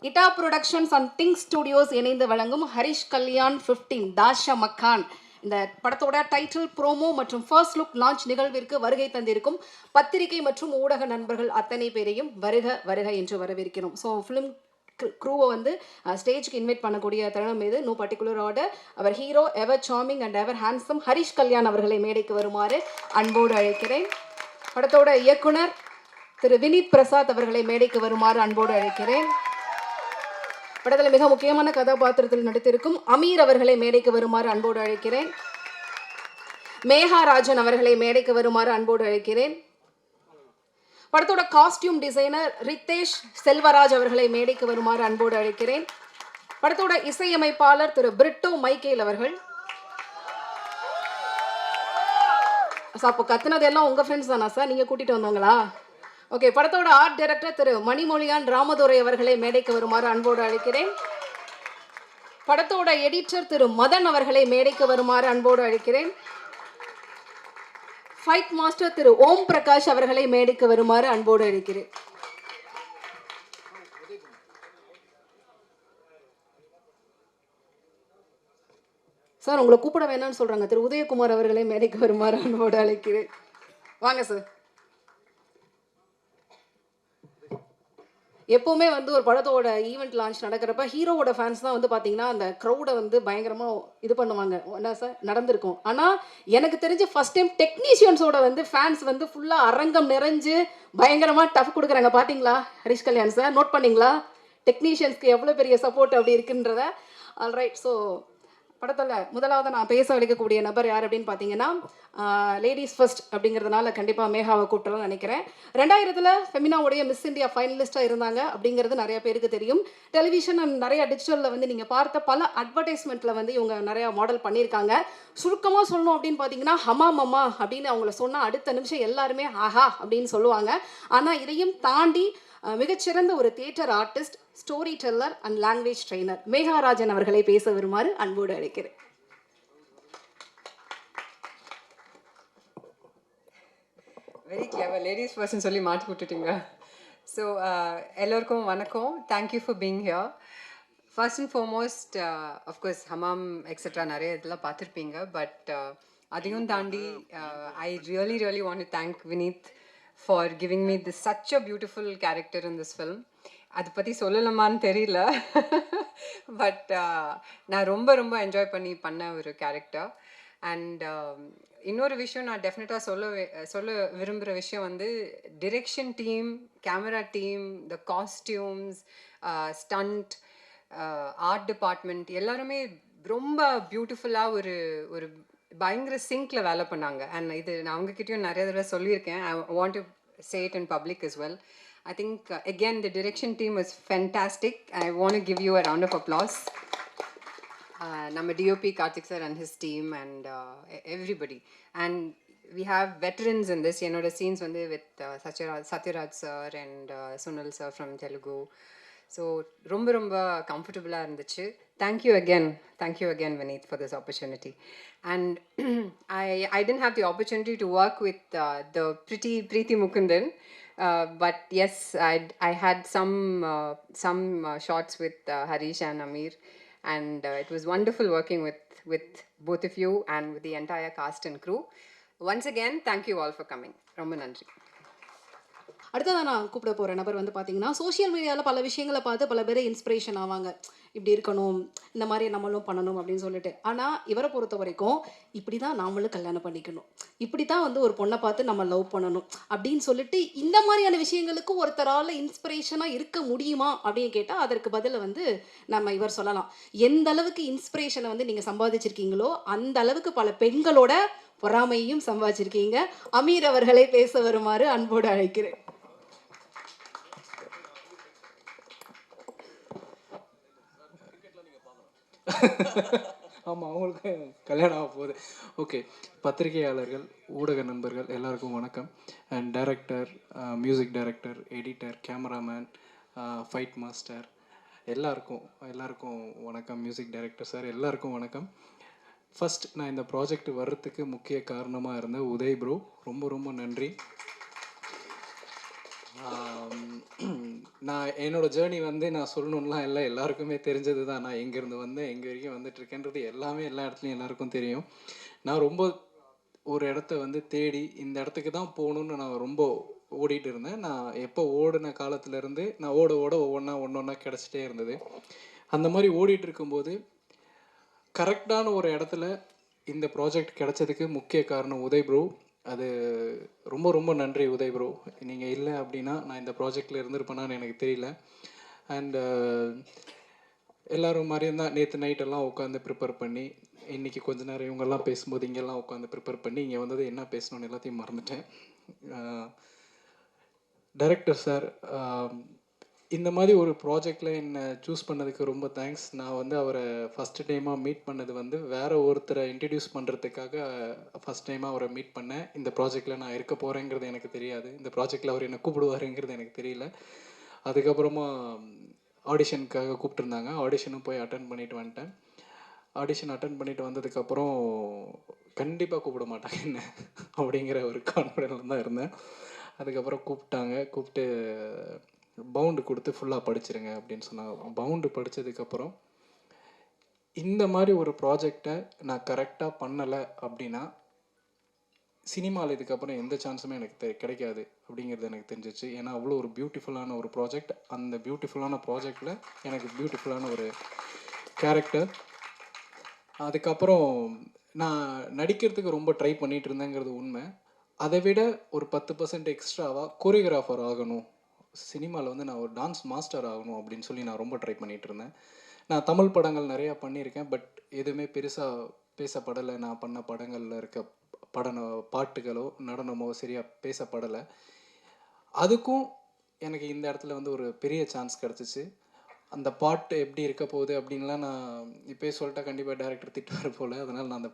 இட்டா productions and think studios இணைந்து வழங்கும் ஹரிஷ் கல்யாண் 15 தாஷா மக்கான் இந்த படத்தோட டைட்டில் ப்ரோமோ மற்றும் ஃபர்ஸ்ட் லுக் லான்ச் நிகழ்விற்கு வருகை தந்திருக்கும் பத்திரிகை மற்றும் ஊடக நண்பர்கள் அத்தனை பேரையும் வருக வருக என்று வரவேற்கிறோம். ஸோ ஃபிலிம் க்ரூவை வந்து ஸ்டேஜ்க்கு இன்வைட் பண்ணக்கூடிய தருணம் இது. No particular order. அவர் hero ever charming and ever handsome Harish Kalyan அவர்களை மேடைக்கு வருமாறு அன்போடு அழைக்கிறேன். படத்தோட இயக்குனர் திரு வினித் பிரசாத் அவர்களை மேடைக்கு வருமாறு அன்போடு அழைக்கிறேன். படத்தில் மிக முக்கியமான கதாபாத்திரத்தில் நடித்திருக்கும் அமீர் அவர்களை மேடைக்கு வருமாறு அன்போடு அழைக்கிறேன். மேகா ராஜன் அவர்களை மேடைக்கு வருமாறு அன்போடு அழைக்கிறேன். படத்தோட காஸ்டியூம் டிசைனர் ரித்தேஷ் செல்வராஜ் அவர்களை மேடைக்கு வருமாறு அன்போடு அழைக்கிறேன். படத்தோட இசையமைப்பாளர் திரு பிரிட்டோ மைக்கேல் அவர்கள். சார் இப்போ கத்துனதெல்லாம் உங்க ஃப்ரெண்ட்ஸ் தானா சார், நீங்க கூட்டிட்டு வந்தவங்களா? ஓகே. படத்தோட ஆர்ட் டைரக்டர் திரு மணிமொழியான் ராமதுரை அவர்களை மேடைக்கு வருமாறு அன்போடு அழைக்கிறேன். படத்தோட எடிட்டர் திரு மதன் அவர்களை மேடைக்கு வருமாறு அன்போடு அழைக்கிறேன். ஃபைட் மாஸ்டர் திரு ஓம் பிரகாஷ் அவர்களை மேடைக்கு வருமாறு அன்போடு அழைக்கிறேன். சார் உங்களை கூப்பிட வேணாம்னு சொல்றாங்க. திரு உதயகுமார் அவர்களை மேடைக்கு வருமாறு அன்போடு அழைக்கிறேன். வாங்க சார். எப்போவுமே வந்து ஒரு படத்தோட ஈவெண்ட் லான்ச் நடக்கிறப்ப ஹீரோவோட ஃபேன்ஸ் தான் வந்து பார்த்தீங்கன்னா அந்த க்ரௌடை வந்து பயங்கரமாக இது பண்ணுவாங்க. என்ன சார் நடந்திருக்கும். ஆனால் எனக்கு தெரிஞ்சு ஃபஸ்ட் டைம் டெக்னீஷியன்ஸோட வந்து ஃபேன்ஸ் வந்து ஃபுல்லாக அரங்கம் நிறைஞ்சு பயங்கரமாக டஃப் கொடுக்குறாங்க. பார்த்தீங்களா ஹரிஷ் கல்யாண் சார்? நோட் பண்ணிங்களா டெக்னீஷியன்ஸ்க்கு எவ்வளோ பெரிய சப்போர்ட் அப்படி இருக்குன்றத? ஆல்ரைட். ஸோ படத்தில் முதலாவது நான் பேச வைக்கக்கூடிய நபர் யார் அப்படின்னு பார்த்தீங்கன்னா லேடிஸ் ஃபர்ஸ்ட் அப்படிங்கிறதுனால கண்டிப்பாக மேகாவை கூப்பிட்டலாம் நினைக்கிறேன். 2000 ஃபெமினாவுடைய மிஸ் இந்தியா ஃபைனலிஸ்ட்டாக இருந்தாங்க அப்படிங்கிறது நிறைய பேருக்கு தெரியும். டெலிவிஷன் அண்ட் நிறைய டிஜிட்டலில் வந்து நீங்கள் பார்த்த பல அட்வர்டைஸ்மெண்ட்டில் வந்து இவங்க நிறையா மாடல் பண்ணியிருக்காங்க. சுருக்கமாக சொல்லணும் அப்படின்னு பார்த்தீங்கன்னா ஹமா மம்மா அப்படின்னு அவங்கள சொன்னால் அடுத்த நிமிஷம் எல்லாருமே ஆஹா அப்படின்னு சொல்லுவாங்க. ஆனால் இதையும் தாண்டி மிகச்சிறந்த ஒரு theatre artist, storyteller and language trainer Megarajan அவர்களை பேச வருமாறு அன்போடு அழைக்கிறேன். வெரி கிளவர் லேடிஸ் பர்சன் சொல்லி மாற்றி விட்டுட்டீங்க. ஸோ எல்லோருக்கும் வணக்கம். Thank you for being here. First and foremost of course Hamam et cetera நிறைய இதெல்லாம் பார்த்துருப்பீங்க. பட் அதையும் தாண்டி I really want to thank Vineeth for giving me this such a beautiful character in this film. அதை பற்றி சொல்லலாமான்னு தெரியல. பட் நான் ரொம்ப என்ஜாய் பண்ண ஒரு கேரக்டர். அண்ட் இன்னொரு விஷயம் நான் டெஃபினட்டாக சொல்ல விரும்புகிற விஷயம் வந்து direction team, camera team, the costumes, stunt, art department எல்லாருமே ரொம்ப பியூட்டிஃபுல்லாக ஒரு பயங்கர சிங்க்ல வேலை பண்ணாங்க. அண்ட் இது நான் அவங்ககிட்டயும் நிறைய தடவை சொல்லியிருக்கேன். I want to say it in public as well. I think again the direction team was fantastic. I want to give you a round of applause. Nama DOP Karthik sir and his team and everybody. And we have veterans in this. You know, the scenes when they with Satyaraj sir and Sunil sir from Telugu. So ரொம்ப கம்ஃபர்டபுளாக இருந்துச்சு. Thank you again Vineet for this opportunity. And I didn't have the opportunity to work with the pretty Preeti Mukundan, but yes, I had some shots with Harish and Ameer, and it was wonderful working with both of you and with the entire cast and crew. Once again, thank you all for coming. ரொம்ப நன்றி. அடுத்ததான் நான் கூப்பிட போகிற நபர் வந்து பார்த்தீங்கன்னா social மீடியாவில் பல விஷயங்களை பார்த்து பல பேர் இன்ஸ்பிரேஷன் ஆவாங்க. இப்படி இருக்கணும், இந்த மாதிரி நம்மளும் பண்ணணும் அப்படின்னு சொல்லிட்டு. ஆனால் இவரை பொறுத்த வரைக்கும் இப்படி தான் நாமளும் கல்யாணம் பண்ணிக்கணும், இப்படி தான் வந்து ஒரு பொண்ணை பார்த்து நம்ம லவ் பண்ணணும் அப்படின்னு சொல்லிட்டு இந்த மாதிரியான விஷயங்களுக்கு ஒருத்தரால் இன்ஸ்பிரேஷனாக இருக்க முடியுமா அப்படின்னு கேட்டால் அதற்கு பதில் வந்து நம்ம இவர் சொல்லலாம். எந்த அளவுக்கு இன்ஸ்பிரேஷனை வந்து நீங்கள் சம்பாதிச்சிருக்கீங்களோ அந்த அளவுக்கு பல பெண்களோட பொறாமையும் சம்பாதிச்சிருக்கீங்க. அமீர் அவர்களை பேச வருமாறு அன்போடு அழைக்கிறேன். ஆமாம், அவங்களுக்கு கல்யாணம் ஆக போகுது. ஓகே. பத்திரிகையாளர்கள், ஊடக நண்பர்கள் எல்லாருக்கும் வணக்கம். And director, music director, editor, cameraman, fight master எல்லாருக்கும் வணக்கம். மியூசிக் டைரக்டர் சார் எல்லாருக்கும் வணக்கம். ஃபஸ்ட் நான் இந்த ப்ராஜெக்ட் வர்றதுக்கு முக்கிய காரணமாக இருந்த உதய் ப்ரோ, ரொம்ப நன்றி. நான் என்னோடய ஜேர்னி வந்து நான் சொல்லணும்லாம் இல்லை, எல்லாருக்குமே தெரிஞ்சது தான். நான் எங்கேருந்து வந்தேன், எங்கே வரைக்கும் வந்துட்டுருக்கேன்றது எல்லாமே எல்லா இடத்துலையும் எல்லாருக்கும் தெரியும். நான் ரொம்ப ஒரு இடத்த வந்து தேடி இந்த இடத்துக்கு தான் போகணுன்னு நான் ரொம்ப ஓடிட்டு இருந்தேன். நான் எப்போ ஓடின காலத்துலேருந்து நான் ஓட ஓட ஒவ்வொன்றா கிடச்சிட்டே இருந்தது. அந்த மாதிரி ஓடிட்டு இருக்கும்போது கரெக்டான ஒரு இடத்துல இந்த ப்ராஜெக்ட் கிடைச்சதுக்கு முக்கிய காரணம் உதய் ப்ரோ. அது ரொம்ப ரொம்ப நன்றி உதய் ப்ரோ. நீங்கள் இல்லை அப்படின்னா நான் இந்த ப்ராஜெக்டில் இருந்திருப்பேனான்னு எனக்கு தெரியல. அண்டு எல்லோரும் மாதிரியும் தான் நேற்று நைட்டெல்லாம் உட்காந்து ப்ரிப்பேர் பண்ணி, இன்றைக்கி கொஞ்ச நேரம் இவங்கெல்லாம் பேசும்போது இங்கெல்லாம் உட்காந்து ப்ரிப்பேர் பண்ணி இங்கே வந்தது என்ன பேசணுன்னு எல்லாத்தையும் மறந்துட்டேன். டைரக்டர் சார், இந்த மாதிரி ஒரு ப்ராஜெக்டில் என்னை சூஸ் பண்ணதுக்கு ரொம்ப தேங்க்ஸ். நான் வந்து அவரை ஃபஸ்ட்டு டைமாக மீட் பண்ணது வந்து வேறு ஒருத்தரை இன்ட்ரடியூஸ் பண்ணுறதுக்காக ஃபஸ்ட் டைமாக அவரை மீட் பண்ணேன். இந்த ப்ராஜெக்டில் நான் இருக்க போகிறேங்கிறது எனக்கு தெரியாது. இந்த ப்ராஜெக்டில் அவர் என்னை கூப்பிடுவாருங்கிறது எனக்கு தெரியல. அதுக்கப்புறமா ஆடிஷனுக்காக கூப்பிட்டுருந்தாங்க. ஆடிஷனும் போய் அட்டன் பண்ணிட்டு வந்துட்டேன். ஆடிஷன் அட்டன் பண்ணிட்டு வந்ததுக்கப்புறம் கண்டிப்பாக கூப்பிட மாட்டாங்க என்ன அப்படிங்கிற ஒரு கான்ஃபிடென்ட்டில் தான் இருந்தேன். அதுக்கப்புறம் கூப்பிட்டு பவுண்டு கொடுத்து ஃபுல்லாக படிச்சிருங்க அப்படின்னு சொன்னாங்க. பவுண்டு படித்ததுக்கப்புறம் இந்த மாதிரி ஒரு ப்ராஜெக்டை நான் கரெக்டாக பண்ணலை அப்படின்னா சினிமாவில் இதுக்கப்புறம் எந்த சான்ஸுமே எனக்கு கிடைக்காது அப்படிங்கிறது எனக்கு தெரிஞ்சிச்சு. ஏன்னா அவ்வளோ ஒரு பியூட்டிஃபுல்லான ஒரு ப்ராஜெக்ட். அந்த பியூட்டிஃபுல்லான ப்ராஜெக்டில் எனக்கு பியூட்டிஃபுல்லான ஒரு கேரக்டர். அதுக்கப்புறம் நான் நடிக்கிறதுக்கு ரொம்ப ட்ரை பண்ணிகிட்டு இருந்தேங்கிறது உண்மை. அதை விட ஒரு 10% எக்ஸ்ட்ராவாக கோரியோகிராஃபர் ஆகணும், சினிமாவில் வந்து நான் ஒரு டான்ஸ் மாஸ்டர் ஆகணும் அப்படின்னு சொல்லி நான் ரொம்ப ட்ரை பண்ணிகிட்டு இருந்தேன். நான் தமிழ் படங்கள் நிறையா பண்ணியிருக்கேன், பட் எதுவுமே பெருசாக பேசப்படலை. நான் பண்ண படங்களில் இருக்க பாட்டுகளோ நடனமோ சரியாக பேசப்படலை. அதுக்கும் எனக்கு இந்த இடத்துல வந்து ஒரு பெரிய சான்ஸ் கிடச்சிச்சு. அந்த பாட்டு எப்படி இருக்க போகுது அப்படின்லாம் நான் இப்போயே சொல்லிட்டா கண்டிப்பாக டேரக்டர் திட்டுவார் போல். அதனால் நான் அந்த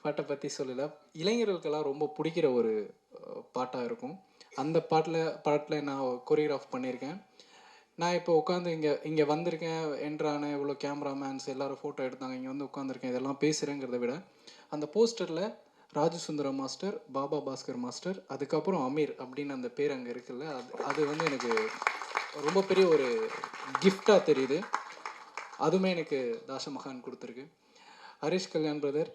பாட்டை பற்றி சொல்லலை. இளைஞர்களுக்கெல்லாம் ரொம்ப பிடிக்கிற ஒரு பாட்டாக இருக்கும். அந்த பாட்டில் நான் கொரியோகிராஃப் பண்ணியிருக்கேன். நான் இப்போ உட்காந்து இங்கே வந்திருக்கேன், என்ட்ரான இவ்வளோ கேமராமேன்ஸ் எல்லோரும் ஃபோட்டோ எடுத்தாங்க, இங்கே வந்து உட்காந்துருக்கேன், இதெல்லாம் பேசுகிறேங்கிறத விட அந்த போஸ்டரில் ராஜசுந்தரம் மாஸ்டர், பாபா பாஸ்கர் மாஸ்டர், அதுக்கப்புறம் அமீர் அப்படின்னு அந்த பேர் அங்கே இருக்குல்ல, அது வந்து எனக்கு ரொம்ப பெரிய ஒரு கிஃப்டாக தெரியுது. அதுவுமே எனக்கு தாஷமகான் கொடுத்துருக்கு. ஹரிஷ் கல்யாண் பிரதர்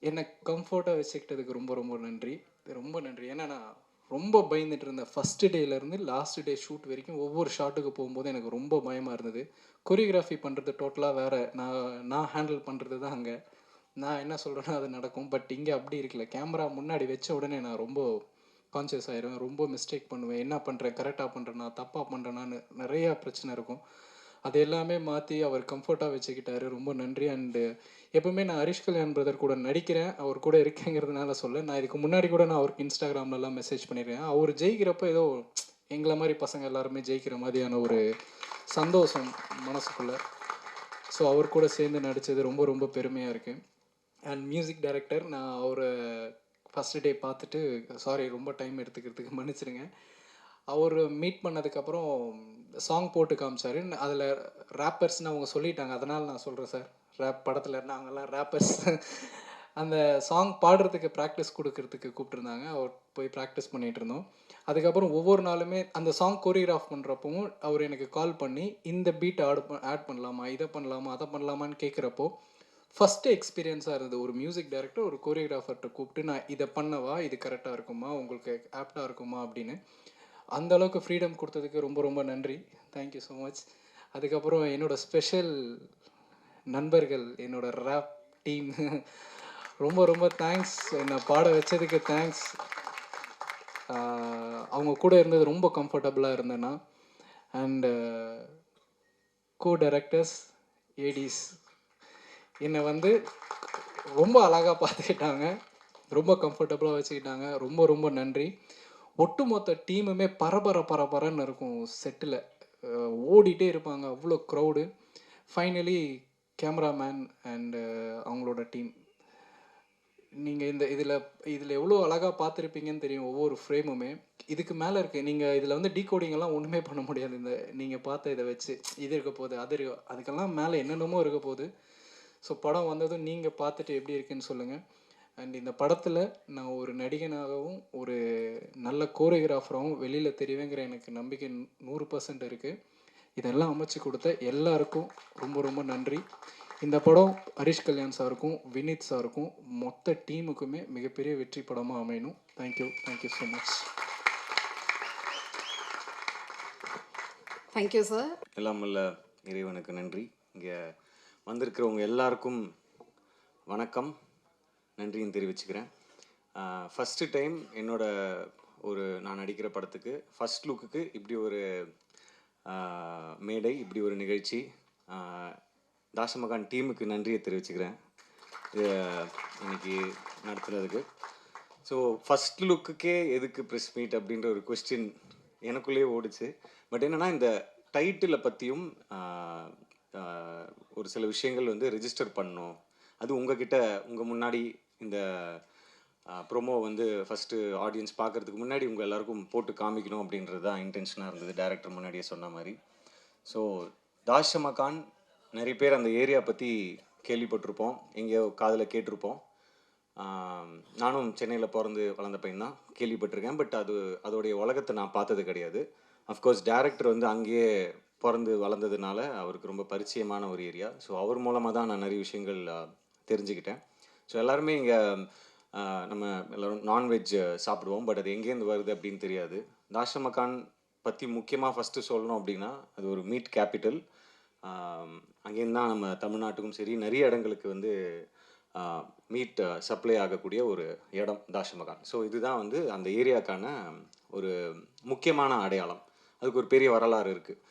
என்னை கம்ஃபர்ட்டாக வச்சுக்கிட்டதுக்கு ரொம்ப ரொம்ப நன்றி, ரொம்ப நன்றி. ஏன்னா நான் ரொம்ப பயந்துட்டு இருந்தேன். ஃபஸ்ட்டு டேலேருந்து லாஸ்ட் டே ஷூட் வரைக்கும் ஒவ்வொரு ஷாட்டுக்கு போகும்போது எனக்கு ரொம்ப பயமாக இருந்தது. கொரியோகிராஃபி பண்ணுறது டோட்டலாக வேறு, நான் ஹேண்டில் பண்ணுறது தான் அங்கே. நான் என்ன சொல்கிறேன்னா அது நடக்கும். பட் இங்கே அப்படி இருக்கல. கேமரா முன்னாடி வச்ச உடனே நான் ரொம்ப கான்ஷியஸ் ஆயிடுவேன், ரொம்ப மிஸ்டேக் பண்ணுவேன். என்ன பண்ணுறேன், கரெக்டாக பண்ணுறேன்னா தப்பாக பண்ணுறேன்னான்னு நிறையா பிரச்சனை இருக்கும். அது எல்லாமே மாற்றி அவர் கம்ஃபர்ட்டாக வச்சுக்கிட்டாரு. ரொம்ப நன்றி. அண்டு எப்போவுமே நான் ஹரிஷ் கல்யாண் பிரதர் கூட நடிக்கிறேன், அவர் கூட இருக்கேங்கிறதுனால சொல்ல. நான் இதுக்கு முன்னாடி கூட நான் அவருக்கு இன்ஸ்டாகிராம்லலாம் மெசேஜ் பண்ணியிருக்கேன். அவர் ஜெயிக்கிறப்போ ஏதோ எங்களை மாதிரி பசங்க எல்லாருமே ஜெயிக்கிற மாதிரியான ஒரு சந்தோஷம் மனசுக்குள்ளே. ஸோ அவர் கூட சேர்ந்து நடித்தது ரொம்ப ரொம்ப பெருமையாக இருக்குது. அண்ட் மியூசிக் டைரக்டர், நான் அவரை ஃபஸ்ட்டு டே பார்த்துட்டு, சாரி ரொம்ப டைம் எடுத்துக்கிறதுக்கு மன்னிச்சிடுங்க. அவர் மீட் பண்ணதுக்கப்புறம் சாங் போட்டு காமிச்சார். அதில் ரேப்பர்ஸ்னு அவங்க சொல்லிட்டாங்க, அதனால் நான் சொல்கிறேன் சார். ரேப் படத்தில் நாங்கள்லாம் ரேப்பர்ஸ். அந்த சாங் பாடுறதுக்கு ப்ராக்டிஸ் கொடுக்கறதுக்கு கூப்பிட்ருந்தாங்க. அவர் போய் ப்ராக்டிஸ் பண்ணிகிட்டு இருந்தோம். அதுக்கப்புறம் ஒவ்வொரு நாளுமே அந்த சாங் கோரியோகிராஃப் பண்ணுறப்பவும் அவர் எனக்கு கால் பண்ணி இந்த பீட்டை ஆட் பண்ணலாமா, இதை பண்ணலாமா, அதை பண்ணலாமான்னு கேட்குறப்போ ஃபஸ்ட்டு எக்ஸ்பீரியன்ஸாக இருந்தது. ஒரு மியூசிக் டைரக்டர் ஒரு கோரியோகிராஃபர்கிட்ட கூப்பிட்டு நான் இதை பண்ணவா, இது கரெக்டாக இருக்குமா, உங்களுக்கு ஆப்டாக இருக்குமா அப்படின்னு அந்த அளவுக்கு ஃப்ரீடம் கொடுத்ததுக்கு ரொம்ப ரொம்ப நன்றி. Thank you so much. அதுக்கப்புறம் என்னோடய ஸ்பெஷல் நண்பர்கள், என்னோடய ரேப் டீம், ரொம்ப ரொம்ப தேங்க்ஸ். என்னை பாட வச்சதுக்கு தேங்க்ஸ். அவங்க கூட இருந்தது ரொம்ப கம்ஃபர்டபுளாக இருந்தேன்னா. அண்டு கோ டைரக்டர்ஸ், ஏடிஸ் என்னை வந்து ரொம்ப அழகாக பார்த்துக்கிட்டாங்க, ரொம்ப கம்ஃபர்டபுளாக வச்சுக்கிட்டாங்க. ரொம்ப ரொம்ப நன்றி. ஒட்டுமொத்த டீமுமே பரபரன்னு இருக்கும் செட்டில். ஓடிட்டே இருப்பாங்க, அவ்வளோ க்ரௌடு. ஃபைனலி கேமராமேன் அண்டு அவங்களோட டீம், நீங்கள் இதில் எவ்வளோ அழகாக பார்த்துருப்பீங்கன்னு தெரியும். ஒவ்வொரு ஃப்ரேமுமே இதுக்கு மேலே இருக்குது. நீங்கள் இதில் வந்து டீகோடிங்கெல்லாம் ஒன்றுமே பண்ண முடியாது. இந்த நீங்கள் பார்த்த இதை வச்சு இது இருக்க போகுது, அதுக்கெல்லாம் மேலே என்னென்னமோ இருக்க போகுது. ஸோ படம் வந்ததும் நீங்கள் பார்த்துட்டு எப்படி இருக்குன்னு சொல்லுங்கள். அண்ட் இந்த படத்தில் நான் ஒரு நடிகனாகவும் ஒரு நல்ல கோரியோகிராஃபராகவும் வெளியில் தெரிவேங்கிற எனக்கு நம்பிக்கை 100% இருக்குது. இதெல்லாம் அமைச்சு கொடுத்த எல்லாருக்கும் ரொம்ப ரொம்ப நன்றி. இந்த படம் ஹரிஷ் கல்யாண் சாருக்கும் வினித் சாருக்கும் மொத்த டீமுக்குமே மிகப்பெரிய வெற்றி படமாக அமையணும். Thank you so much. Thank you sir. எல்லாம் வல்ல இறைவனுக்கு நன்றி. இங்கே வந்திருக்கிறவங்க எல்லாருக்கும் வணக்கம், நன்றியும் தெரிவிச்சுக்கிறேன். ஃபஸ்ட்டு டைம் என்னோட நான் நடிக்கிற படத்துக்கு ஃபஸ்ட் லுக்குக்கு இப்படி ஒரு மேடை, இப்படி ஒரு நிகழ்ச்சி. தாஷமகான் டீமுக்கு நன்றியை தெரிவிச்சுக்கிறேன் இன்னைக்கு நடத்துனதுக்கு. ஸோ ஃபஸ்ட் லுக்குக்கே எதுக்கு ப்ரெஸ் மீட் அப்படின்ற ஒரு கொஸ்டின் எனக்குள்ளேயே ஓடிச்சு. பட் என்னென்னா, இந்த டைட்டிலை பற்றியும் ஒரு சில விஷயங்கள் வந்து ரெஜிஸ்டர் பண்ணணும். அது உங்கள் முன்னாடி இந்த ப்ரோமோ வந்து ஃபஸ்ட்டு ஆடியன்ஸ் பார்க்குறதுக்கு முன்னாடி உங்கள் எல்லாருக்கும் போட்டு காமிக்கணும் அப்படின்றது தான் இன்டென்ஷனாக இருந்தது, டைரக்டர் முன்னாடியே சொன்ன மாதிரி. ஸோ தாஷமகான் நிறைய பேர் அந்த ஏரியா பற்றி கேள்விப்பட்டிருப்போம், எங்கேயோ காதில் கேட்டிருப்போம். நானும் சென்னையில் பிறந்து வளர்ந்த பையன் தான், கேள்விப்பட்டிருக்கேன். பட் அதோடைய உலகத்தை நான் பார்த்தது கிடையாது. அஃப்கோர்ஸ் டைரக்டர் வந்து அங்கேயே பிறந்து வளர்ந்ததுனால அவருக்கு ரொம்ப பரிச்சயமான ஒரு ஏரியா. ஸோ அவர் மூலமாக தான் நான் நிறைய விஷயங்கள் தெரிஞ்சுக்கிட்டேன். ஸோ எல்லாருமே இங்கே நம்ம எல்லோரும் நான்வெஜ் சாப்பிடுவோம், பட் அது எங்கேருந்து வருது அப்படின்னு தெரியாது. தாஷமகான் பற்றி முக்கியமாக ஃபஸ்ட்டு சொல்லணும் அப்படின்னா, அது ஒரு மீட் கேபிட்டல். அங்கேருந்து தான் நம்ம தமிழ்நாட்டுக்கும் சரி நிறைய இடங்களுக்கு வந்து மீட் சப்ளை ஆகக்கூடிய ஒரு இடம் தாஷமகான். ஸோ இதுதான் வந்து அந்த ஏரியாக்கான ஒரு முக்கியமான அடையாளம். அதுக்கு ஒரு பெரிய வரலாறு இருக்குது.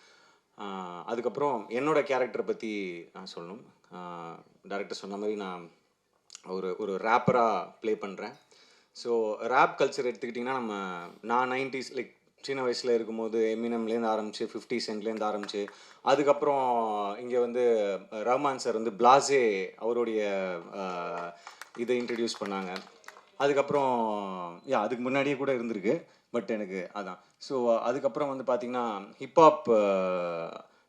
அதுக்கப்புறம் என்னோட கேரக்டரை பற்றி நான் சொல்லணும். டைரக்டர் சொன்ன மாதிரி நான் ஒரு ரேப்பராக ப்ளே பண்ணுறேன். ஸோ ரேப் கல்ச்சர் எடுத்துக்கிட்டிங்கன்னா, நான் 90s லைக் சின்ன வயசில் இருக்கும்போது எமினம்லேருந்து ஆரம்பிச்சு 50 சென்ட்லேருந்து ஆரம்பிச்சு, அதுக்கப்புறம் இங்கே வந்து ரஹ்மான் சார் வந்து பிளாஸே அவருடைய இதை இன்ட்ரடியூஸ் பண்ணாங்க. அதுக்கப்புறம் அதுக்கு முன்னாடியே கூட இருந்திருக்கு, பட் எனக்கு அதான். ஸோ அதுக்கப்புறம் வந்து பார்த்திங்கன்னா, ஹிப்ஹாப்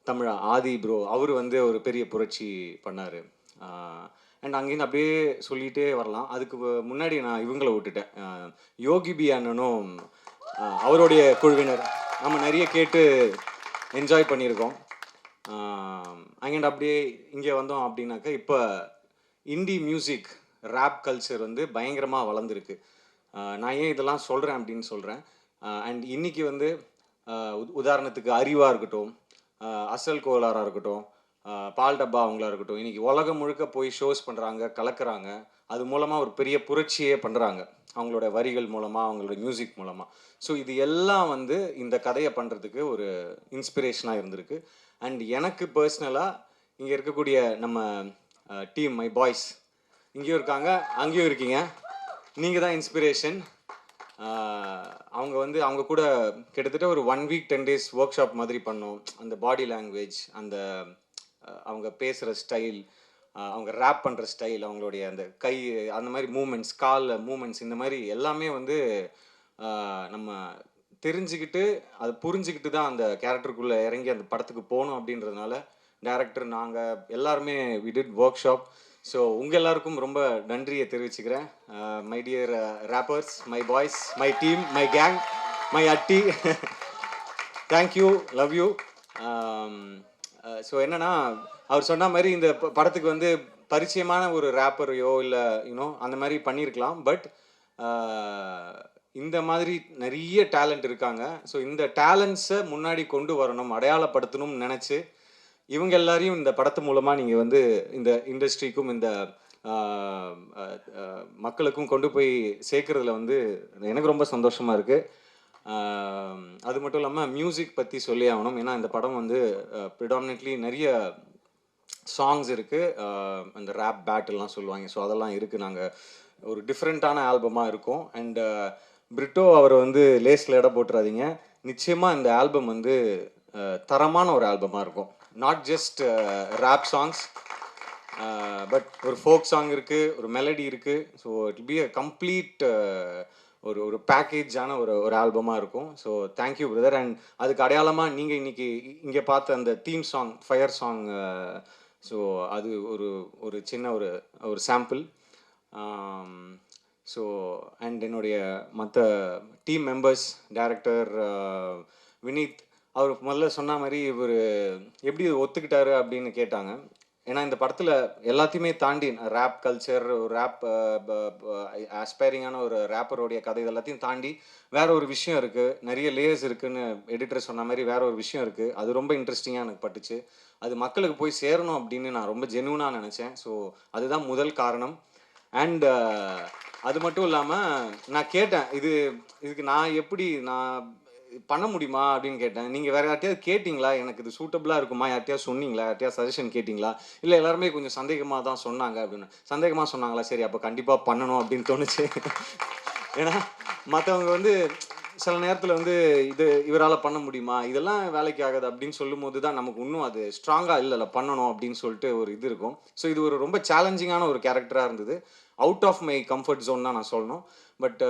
தமிழா ஆதி ப்ரோ அவர் வந்து ஒரு பெரிய புரட்சி பண்ணார். அண்ட் அங்கேருந்து அப்படியே சொல்லிகிட்டே வரலாம். அதுக்கு முன்னாடி நான் இவங்களை விட்டுட்டேன், யோகி பி அண்ணனும் அவருடைய குழுவினர் நம்ம நிறைய கேட்டு என்ஜாய் பண்ணியிருக்கோம். அங்கேருந்து அப்படியே இங்கே வந்தோம் அப்படின்னாக்கா, இப்போ இண்டி மியூசிக் ரேப் கல்ச்சர் வந்து பயங்கரமாக வளர்ந்துருக்கு. நான் ஏன் இதெல்லாம் சொல்கிறேன் அப்படின்னு சொல்கிறேன். அண்ட் இன்றைக்கி வந்து உதாரணத்துக்கு அறிவாக இருக்கட்டும், அசல் கோலாராக இருக்கட்டும், பால் டப்பா அவங்களா இருக்கட்டும், இன்றைக்கி உலகம் முழுக்க போய் ஷோஸ் பண்ணுறாங்க, கலக்கிறாங்க. அது மூலமாக ஒரு பெரிய புரட்சியே பண்ணுறாங்க, அவங்களோட வரிகள் மூலமாக, அவங்களோட மியூசிக் மூலமாக. ஸோ இது எல்லாம் வந்து இந்த கதையை பண்ணுறதுக்கு ஒரு இன்ஸ்பிரேஷனாக இருந்திருக்கு. அண்ட் எனக்கு பர்சனலாக இங்கே இருக்கக்கூடிய நம்ம டீம், மை பாய்ஸ் இங்கேயும் இருக்காங்க, அங்கேயும் இருக்கீங்க, நீங்கள் தான் இன்ஸ்பிரேஷன். அவங்க கூட கிட்டத்தட்ட ஒரு 1 வீக் 10 days ஒர்க் ஷாப் மாதிரி பண்ணோம். அந்த பாடி லாங்குவேஜ், அந்த அவங்க பேசுகிற ஸ்டைல், அவங்க ரேப் பண்ணுற ஸ்டைல், அவங்களுடைய அந்த கை அந்த மாதிரி மூமெண்ட்ஸ், கால் மூமெண்ட்ஸ், இந்த மாதிரி எல்லாமே வந்து நம்ம தெரிஞ்சுக்கிட்டு அதை புரிஞ்சுக்கிட்டு தான் அந்த கேரக்டருக்குள்ளே இறங்கி அந்த படத்துக்கு போகணும். அப்படின்றதுனால டைரக்டர் நாங்கள் எல்லாருமே we did workshop. So உங்கள் எல்லாருக்கும் ரொம்ப நன்றியை தெரிவிச்சுக்கிறேன். My dear rappers, my boys, my team, my gang, my அட்டி, தேங்க்யூ, லவ் யூ. ஸோ என்னென்னா, அவர் சொன்ன மாதிரி இந்த படத்துக்கு வந்து பரிச்சயமான ஒரு ரேப்பரையோ இல்லை அந்த மாதிரி பண்ணியிருக்கலாம். பட் இந்த மாதிரி நிறைய டேலண்ட் இருக்காங்க. ஸோ இந்த டேலண்ட்ஸை முன்னாடி கொண்டு வரணும், அடையாளப்படுத்தணும்னு நினச்சி இவங்க எல்லாரையும் இந்த படத்து மூலமாக நீங்கள் வந்து இந்த இண்டஸ்ட்ரிக்கும் இந்த மக்களுக்கும் கொண்டு போய் சேர்க்குறதுல வந்து எனக்கு ரொம்ப சந்தோஷமாக இருக்குது. அது மட்டும் இல்லாமல் மியூசிக் பற்றி சொல்லி ஆகணும். ஏன்னா இந்த படம் வந்து ப்ரிடாமினெட்லி நிறைய சாங்ஸ் இருக்குது, அந்த ரேப் பேட்டெல்லாம் சொல்லுவாங்க. ஸோ அதெல்லாம் இருக்குது. நாங்கள் ஒரு டிஃப்ரெண்ட்டான ஆல்பமாக இருக்கும். அண்ட் பிரிட்டோ அவரை வந்து லேஸில் இடம் போட்டுறாதீங்க. நிச்சயமாக இந்த ஆல்பம் வந்து தரமான ஒரு ஆல்பமாக இருக்கும். Not just rap songs, but ஒரு ஃபோக் சாங் இருக்குது, ஒரு மெலடி இருக்குது. So it be a complete ஒரு பேக்கேஜான ஒரு ஆல்பமாக இருக்கும். So thank you brother. அண்ட் அதுக்கு அடையாளமாக நீங்கள் இன்றைக்கி இங்கே பார்த்த அந்த theme song, fire song, so அது ஒரு சின்ன ஒரு சாம்பிள். ஸோ அண்ட் என்னுடைய மற்ற டீம் மெம்பர்ஸ், டைரக்டர் வினீத், அவர் முதல்ல சொன்ன மாதிரி இவர் எப்படி ஒத்துக்கிட்டாரு அப்படின்னு கேட்டாங்க. ஏன்னா இந்த படத்தில் எல்லாத்தையுமே தாண்டி ரேப் கல்ச்சர், ரேப் ஆஸ்பைரிங்கான ஒரு ரேப்பருடைய கதை, இது எல்லாத்தையும் தாண்டி வேற ஒரு விஷயம் இருக்குது, நிறைய லேயர்ஸ் இருக்குதுன்னு எடிட்டர் சொன்ன மாதிரி வேற ஒரு விஷயம் இருக்குது. அது ரொம்ப இன்ட்ரெஸ்டிங்காக எனக்கு பட்டுச்சு. அது மக்களுக்கு போய் சேரணும் அப்படின்னு நான் ரொம்ப ஜென்யூனாக நினச்சேன். ஸோ அதுதான் முதல் காரணம். அண்ட் அது மட்டும் இல்லாமல் நான் கேட்டேன், இதுக்கு நான் பண்ண முடியுமா அப்படின்னு கேட்டேன். நீங்கள் வேறு யார்ட்டையாவது கேட்டிங்களா, எனக்கு இது சூட்டபுளாக இருக்குமா, யார்ட்டையாவது சொன்னீங்களா, யார்ட்டையாவது சஜஷன் கேட்டிங்களா, இல்லை எல்லாருமே கொஞ்சம் சந்தேகமாக தான் சொன்னாங்க அப்படின்னு. சந்தேகமாக சொன்னாங்களா, சரி அப்போ கண்டிப்பாக பண்ணணும் அப்படின்னு தோணுச்சு. ஏன்னா மற்றவங்க வந்து சில நேரத்தில் வந்து இவரால் பண்ண முடியுமா, இதெல்லாம் வேலைக்கு ஆகாது அப்படின்னு சொல்லும் போது தான் நமக்கு இன்னும் அது ஸ்ட்ராங்காக இல்லை பண்ணணும் அப்படின்னு சொல்லிட்டு ஒரு இது இருக்கும். ஸோ இது ஒரு ரொம்ப சேலஞ்சிங்கான ஒரு கேரக்டராக இருந்தது. Out of my comfort zone தான் நான் சொல்லணும். But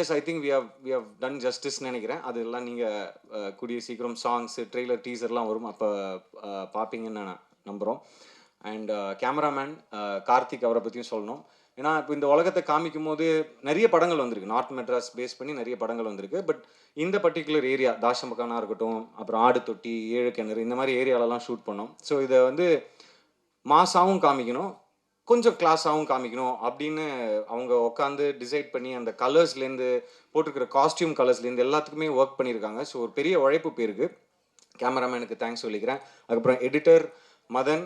yes, I think we have done ஜஸ்டிஸ்ன்னு நினைக்கிறேன். அதெல்லாம் நீங்கள் கூடிய சீக்கிரம் சாங்ஸு, ட்ரெய்லர், டீசர்லாம் வரும், அப்போ பார்ப்பீங்கன்னு நான் நம்புகிறோம். அண்ட் கேமராமேன் கார்த்திக், அவரை பற்றியும் சொல்லணும். ஏன்னா இப்போ இந்த உலகத்தை காமிக்கும் போது நிறைய படங்கள் வந்திருக்கு, நார்த் மெட்ராஸ் பேஸ் பண்ணி நிறைய படங்கள் வந்திருக்கு. பட் இந்த பர்டிகுலர் ஏரியா, தாஷம்பக்கானா இருக்கட்டும், அப்புறம் ஆடு தொட்டி, ஏழு கிணறு, இந்த மாதிரி ஏரியாலலாம் ஷூட் பண்ணோம். ஸோ இதை வந்து மாசாவும் காமிக்கணும், கொஞ்சம் கிளாஸாகவும் காமிக்கணும் அப்படின்னு அவங்க உட்காந்து டிசைட் பண்ணி அந்த கலர்ஸ்லேருந்து, போட்டிருக்கிற காஸ்டியூம் கலர்ஸ்லேருந்து எல்லாத்துக்குமே ஒர்க் பண்ணியிருக்காங்க. ஸோ ஒரு பெரிய உழைப்பு போயிருக்கு. கேமராமேனுக்கு தேங்க்ஸ் சொல்லிக்கிறேன். அதுக்கப்புறம் எடிட்டர் மதன்,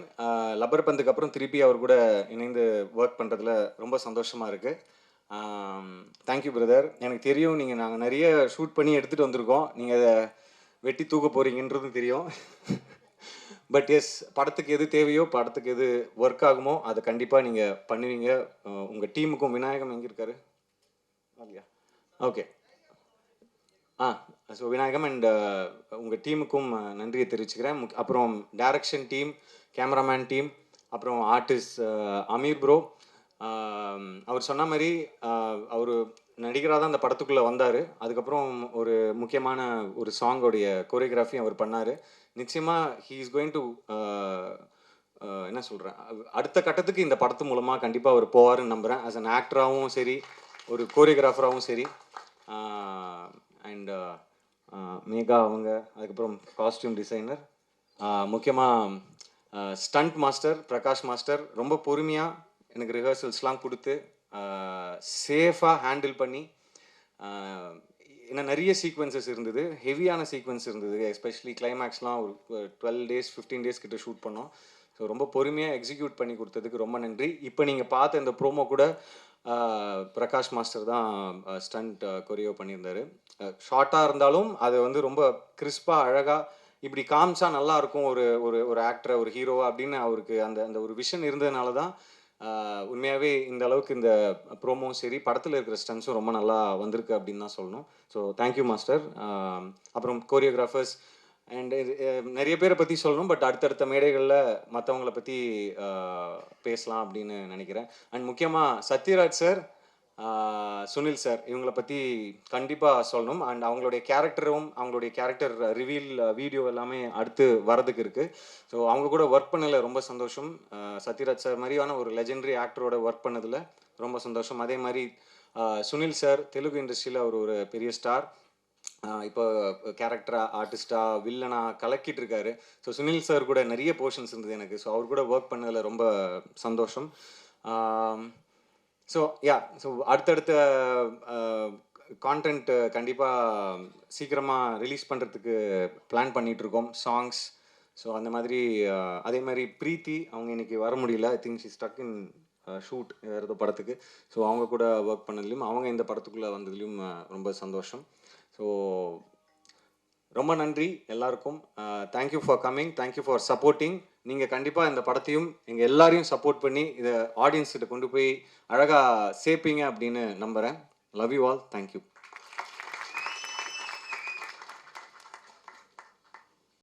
லப்பர் பந்துக்கு அப்புறம் திருப்பி அவர் கூட இணைந்து ஒர்க் பண்ணுறதுல ரொம்ப சந்தோஷமாக இருக்குது. Thank you brother. எனக்கு தெரியும் நாங்கள் நிறைய ஷூட் பண்ணி எடுத்துகிட்டு வந்திருக்கோம், நீங்கள் அதை வெட்டி தூக்க போகிறீங்கன்றதும் தெரியும். பட் எஸ், படத்துக்கு எது தேவையோ, படத்துக்கு எது ஒர்க் ஆகுமோ அதை கண்டிப்பாக நீங்கள் பண்ணுவீங்க. உங்கள் டீமுக்கும், விநாயகம் எங்கே இருக்காரு, ஓகே, ஸோ விநாயகம் அண்ட் உங்கள் டீமுக்கும் நன்றியை தெரிவிச்சுக்கிறேன். அப்புறம் டைரக்ஷன் டீம், கேமராமேன் டீம், அப்புறம் ஆர்டிஸ்ட் அமீர் ப்ரோ. அவர் சொன்ன மாதிரி அவர் நடிகராக தான் அந்த படத்துக்குள்ளே வந்தார். அதுக்கப்புறம் ஒரு முக்கியமான ஒரு சாங்கோடைய கோரியோகிராஃபி அவர் பண்ணார். நிச்சயமாக ஹீ இஸ் கோயிங் டு என்ன சொல்கிறேன், அடுத்த கட்டத்துக்கு இந்த படத்து மூலமாக கண்டிப்பாக அவர் போவாருன்னு நம்புகிறேன். ஆஸ் அன் ஆக்டராகவும் சரி, ஒரு கோரியோகிராஃபராகவும் சரி. அண்ட் மேகா அவங்க, அதுக்கப்புறம் காஸ்டியூம் டிசைனர், முக்கியமாக ஸ்டண்ட் மாஸ்டர் பிரகாஷ் மாஸ்டர், ரொம்ப பொறுமையாக எனக்கு ரிஹர்சல்ஸ்லாம் கொடுத்து சேஃபாக ஹேண்டில் பண்ணி, ஏன்னா நிறைய சீக்வன்சஸ் இருந்தது, ஹெவியான சீக்வன்ஸ் இருந்தது, எஸ்பெஷலி கிளைமேக்ஸ்லாம் ஒரு 12 days 15 days கிட்ட ஷூட் பண்ணோம். ஸோ ரொம்ப பொறுமையாக எக்ஸிக்யூட் பண்ணி கொடுத்ததுக்கு ரொம்ப நன்றி. இப்போ நீங்கள் பார்த்த இந்த ப்ரோமோ கூட பிரகாஷ் மாஸ்டர் தான் ஸ்டண்ட் கொரியோ பண்ணியிருந்தார். ஷார்ட்டாக இருந்தாலும் அதை வந்து ரொம்ப கிறிஸ்பாக அழகாக இப்படி காமிச்சா நல்லாயிருக்கும் ஒரு ஒரு ஆக்டரை, ஒரு ஹீரோவா அப்படின்னு அவருக்கு அந்த அந்த ஒரு விஷன் இருந்ததுனால தான் உண்மையாகவே இந்த அளவுக்கு இந்த ப்ரோமோவும் சரி, படத்தில் இருக்கிற ஸ்டன்ஸும் ரொம்ப நல்லா வந்திருக்கு அப்படின்னு தான் சொல்லணும். So thank you master. அப்புறம் கோரியோகிராஃபர்ஸ் அண்ட் நிறைய பேரை பற்றி சொல்லணும், பட் அடுத்தடுத்த மேடைகளில் மற்றவங்களை பற்றி பேசலாம் அப்படின்னு நினைக்கிறேன். அண்ட் முக்கியமாக சத்யராஜ் சார், சுனில் சார், இவங்களை பற்றி கண்டிப்பாக சொல்லணும். அண்ட் அவங்களுடைய கேரக்டர் ரிவீல் வீடியோ எல்லாமே அடுத்து வரதுக்கு இருக்குது. ஸோ அவங்க கூட ஒர்க் பண்ணதில் ரொம்ப சந்தோஷம். சத்யராஜ் சார் மாதிரியான ஒரு லெஜெண்டரி ஆக்டரோட ஒர்க் பண்ணதில் ரொம்ப சந்தோஷம். அதே மாதிரி சுனில் சார் தெலுங்கு இண்டஸ்ட்ரியில் அவர் ஒரு பெரிய ஸ்டார், இப்போ கேரக்டரா, ஆர்டிஸ்டா, வில்லனா கலக்கிட்டு இருக்காரு. ஸோ சுனில் சார் கூட நிறைய போர்ஷன்ஸ் இருந்தது எனக்கு. ஸோ அவர் கூட ஒர்க் பண்ணதில் ரொம்ப சந்தோஷம். ஸோ அடுத்தடுத்த கான்டென்ட் கண்டிப்பாக சீக்கிரமாக ரிலீஸ் பண்ணுறதுக்கு பிளான் பண்ணிகிட்ருக்கோம், சாங்ஸ். ஸோ அந்த மாதிரி அதே மாதிரி ப்ரீத்தி, அவங்க இன்றைக்கி வர முடியல, I think she stuck in shoot வேறு ஏதோ படத்துக்கு. ஸோ அவங்க கூட ஒர்க் பண்ணதுலையும், அவங்க இந்த படத்துக்குள்ளே வந்ததுலையும் ரொம்ப சந்தோஷம். ஸோ ரொம்ப நன்றி எல்லாருக்கும். Thank you for coming, thank you for supporting. நீங்கள் கண்டிப்பாக இந்த படத்தையும் எங்கள் எல்லாரையும் சப்போர்ட் பண்ணி இதை ஆடியன்ஸ்கிட்ட கொண்டு போய் அழகாக சேர்ப்பீங்க அப்படின்னு நம்புகிறேன். Love you all. தேங்க்யூ.